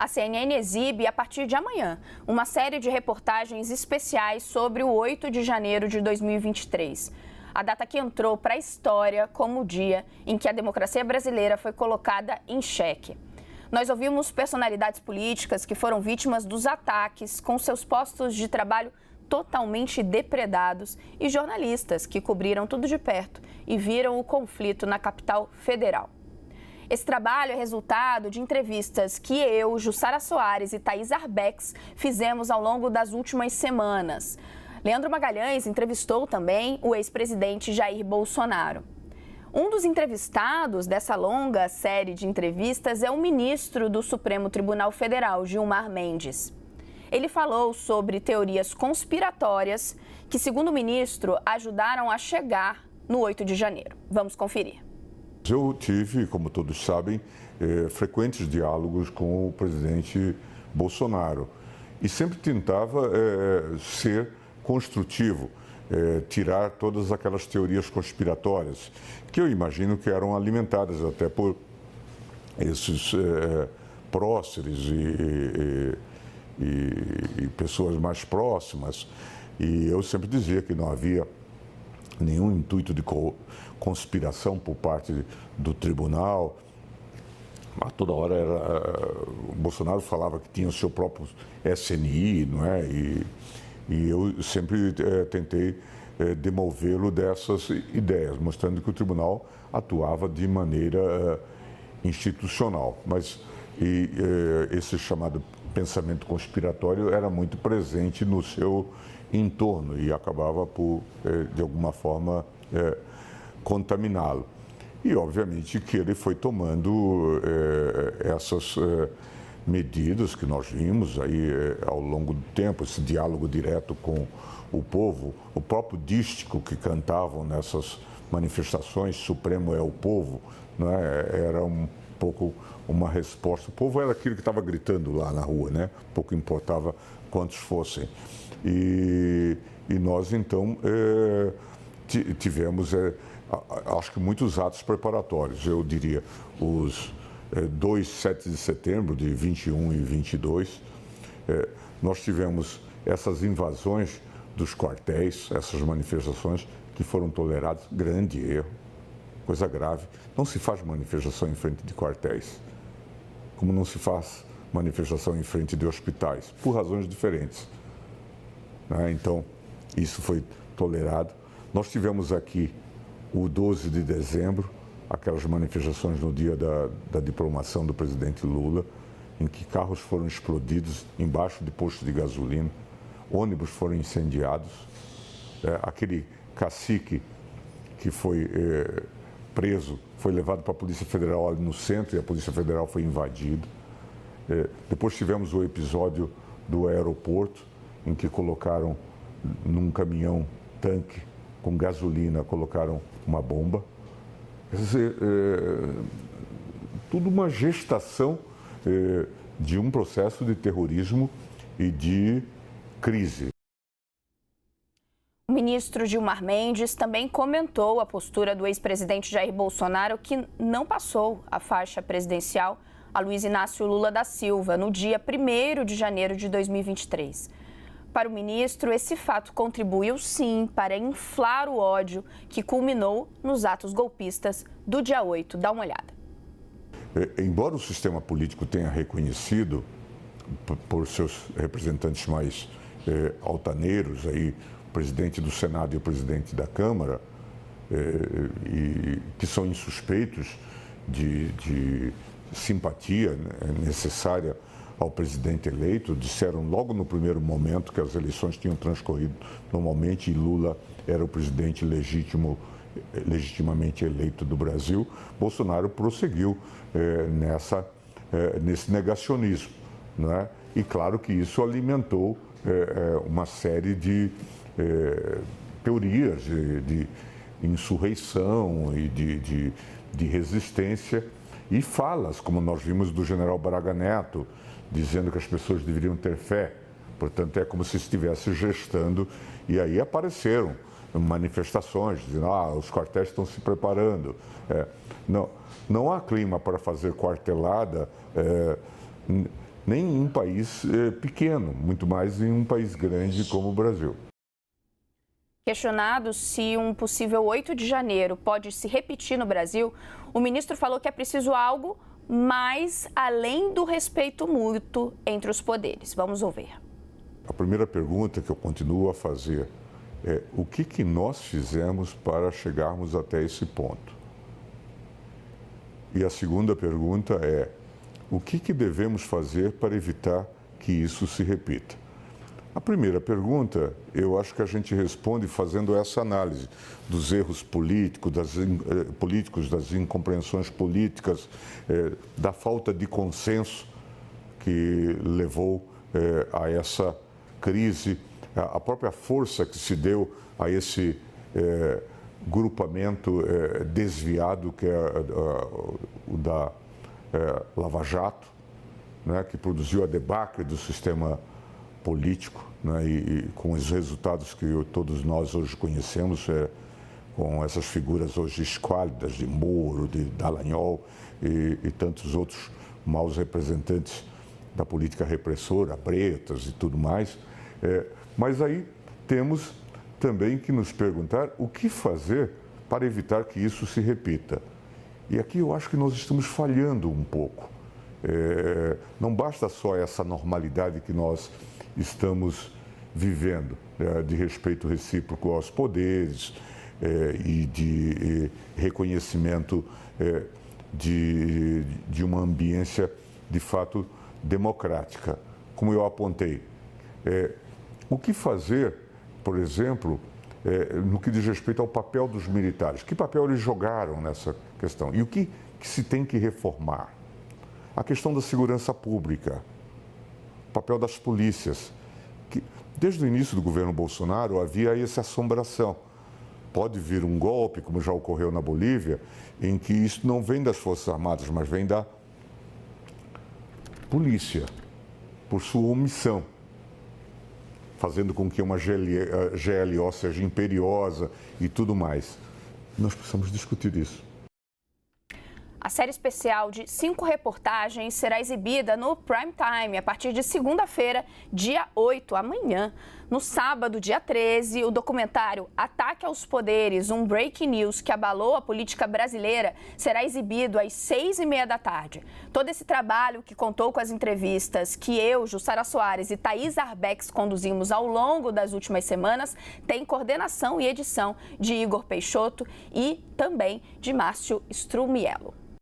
A CNN exibe, a partir de amanhã, uma série de reportagens especiais sobre o 8 de janeiro de 2023. A data que entrou para a história como o dia em que a democracia brasileira foi colocada em xeque. Nós ouvimos personalidades políticas que foram vítimas dos ataques, com seus postos de trabalho totalmente depredados, e jornalistas que cobriram tudo de perto e viram o conflito na capital federal. Esse trabalho é resultado de entrevistas que eu, Jussara Soares e Thaís Arbex fizemos ao longo das últimas semanas. Leandro Magalhães entrevistou também o ex-presidente Jair Bolsonaro. Um dos entrevistados dessa longa série de entrevistas é o ministro do Supremo Tribunal Federal, Gilmar Mendes. Ele falou sobre teorias conspiratórias que, segundo o ministro, ajudaram a chegar no 8 de janeiro. Vamos conferir. Eu tive, como todos sabem, frequentes diálogos com o presidente Bolsonaro e sempre tentava ser construtivo, tirar todas aquelas teorias conspiratórias que eu imagino que eram alimentadas até por esses próceres e pessoas mais próximas. E eu sempre dizia que não havia nenhum intuito de conspiração por parte do tribunal. Mas toda hora o Bolsonaro falava que tinha o seu próprio SNI, não é? E eu sempre tentei demovê-lo dessas ideias, mostrando que o tribunal atuava de maneira institucional. Mas esse chamado pensamento conspiratório era muito presente no seu entorno e acabava por, de alguma forma, contaminá-lo. E, obviamente, que ele foi tomando essas medidas que nós vimos aí ao longo do tempo, esse diálogo direto com o povo, o próprio dístico que cantavam nessas manifestações, Supremo é o povo, né? Era um pouco uma resposta. O povo era aquilo que estava gritando lá na rua, né? Pouco importava quantos fossem. E nós, então, tivemos, acho que muitos atos preparatórios. Eu diria, os 2 7 de setembro de 21 e 22, nós tivemos essas invasões dos quartéis, essas manifestações que foram toleradas, grande erro, coisa grave. Não se faz manifestação em frente de quartéis, como não se faz manifestação em frente de hospitais, por razões diferentes. Então, isso foi tolerado. Nós tivemos aqui o 12 de dezembro, aquelas manifestações no dia da diplomação do presidente Lula, em que carros foram explodidos embaixo de postos de gasolina, ônibus foram incendiados, aquele cacique que foi preso foi levado para a Polícia Federal ali no centro e a Polícia Federal foi invadida. Depois tivemos o episódio do aeroporto, em que colocaram num caminhão tanque com gasolina, colocaram uma bomba. Quer dizer, tudo uma gestação de um processo de terrorismo e de crise. O ministro Gilmar Mendes também comentou a postura do ex-presidente Jair Bolsonaro, que não passou a faixa presidencial a Luiz Inácio Lula da Silva no dia 1º de janeiro de 2023. Para o ministro, esse fato contribuiu sim para inflar o ódio que culminou nos atos golpistas do dia 8. Dá uma olhada. Embora o sistema político tenha reconhecido, por seus representantes mais altaneiros, aí, o presidente do Senado e o presidente da Câmara, que são insuspeitos de simpatia necessária ao presidente eleito, disseram logo no primeiro momento que as eleições tinham transcorrido normalmente e Lula era o presidente legitimamente eleito do Brasil. Bolsonaro prosseguiu nesse negacionismo, né? E claro que isso alimentou uma série de teorias de insurreição e de resistência e falas, como nós vimos do general Braga Neto, dizendo que as pessoas deveriam ter fé. Portanto, é como se estivesse gestando. E aí apareceram manifestações, dizendo os quartéis estão se preparando. Não há clima para fazer quartelada nem em um país pequeno, muito mais em um país grande como o Brasil. Questionado se um possível 8 de janeiro pode se repetir no Brasil, o ministro falou que é preciso algo mais além do respeito mútuo entre os poderes. Vamos ouvir. A primeira pergunta que eu continuo a fazer é o que nós fizemos para chegarmos até esse ponto? E a segunda pergunta é o que devemos fazer para evitar que isso se repita? A primeira pergunta, eu acho que a gente responde fazendo essa análise dos erros políticos, das incompreensões políticas, da falta de consenso que levou a essa crise, a própria força que se deu a esse grupamento desviado que é o da Lava Jato, né, que produziu a debacle do sistema político, né, e com os resultados que todos nós hoje conhecemos, com essas figuras hoje esquálidas de Moro, de Dallagnol e tantos outros maus representantes da política repressora, Bretas e tudo mais. Mas aí temos também que nos perguntar o que fazer para evitar que isso se repita. E aqui eu acho que nós estamos falhando um pouco. Não basta só essa normalidade que nós estamos vivendo, de respeito recíproco aos poderes e de reconhecimento de uma ambiência de fato democrática, como eu apontei. O que fazer, por exemplo, no que diz respeito ao papel dos militares? Que papel eles jogaram nessa questão? E o que se tem que reformar? A questão da segurança pública, o papel das polícias. Que, desde o início do governo Bolsonaro havia essa assombração. Pode vir um golpe, como já ocorreu na Bolívia, em que isso não vem das Forças Armadas, mas vem da polícia, por sua omissão, fazendo com que uma GLO seja imperiosa e tudo mais. Nós precisamos discutir isso. A série especial de 5 reportagens será exibida no Prime Time a partir de segunda-feira, dia 8, amanhã. No sábado, dia 13, o documentário Ataque aos Poderes, um breaking news que abalou a política brasileira, será exibido às 6h30 da tarde. Todo esse trabalho, que contou com as entrevistas que eu, Jussara Soares e Thaís Arbex conduzimos ao longo das últimas semanas, tem coordenação e edição de Igor Peixoto e também de Márcio Strumiello.